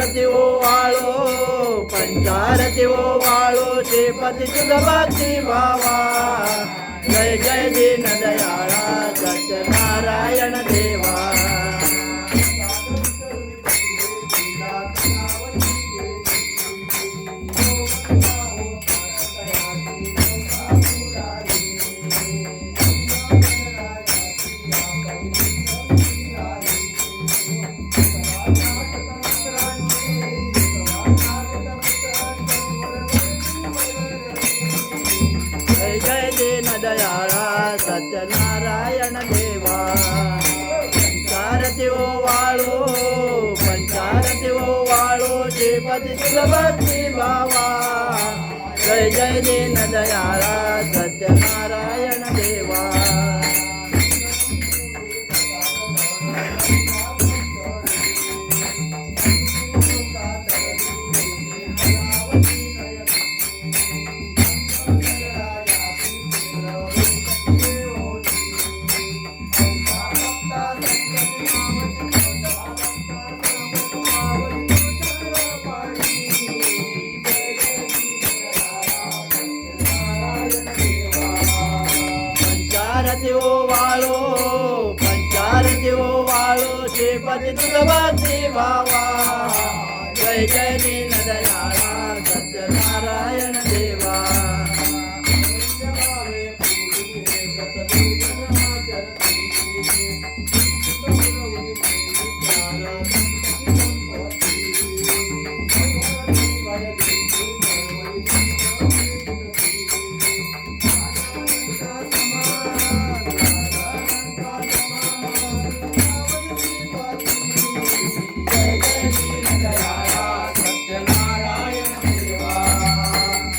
पंचारती ओवाळो पंचारती ओवाळो श्रीपती तुझ भक्ती भावा जय जय दीनदयाळा सत्यनारायण देवा जय जय दीनदयाळा सत्यनारायण देवा पंचारती ओवाळो पंचारती ओवाळो श्रीपती तुझ भक्ती भावा जय जय दीनदयाळा सत्यनारायण देवा पंचारती ओवाळो पंचारती ओवाळो श्रीपती तुझ भक्ती भावा जय जय दीनदयाळा सत्यनारायण देवा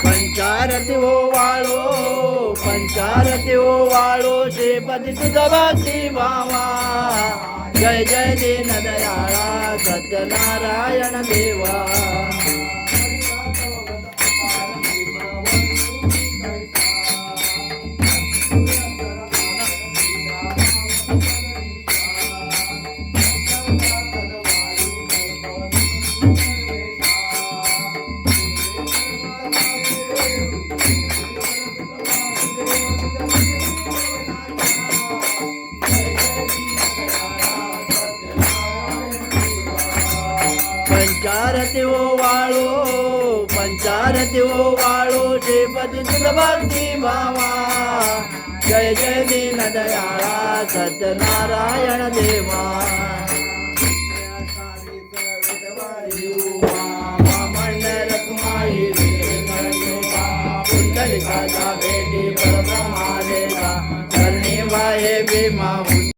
पंचारती ओवाळो पंचारती ओवाळो श्रीपती तुझ भक्ती भावा जय जय दीनदयाळा सत्यनारायण देवा पंचारती ओवाळो पंचारती ओवाळो श्रीपती तुझ भक्ती भावा जय जय दीनदयाळा सत्यनारायण देवा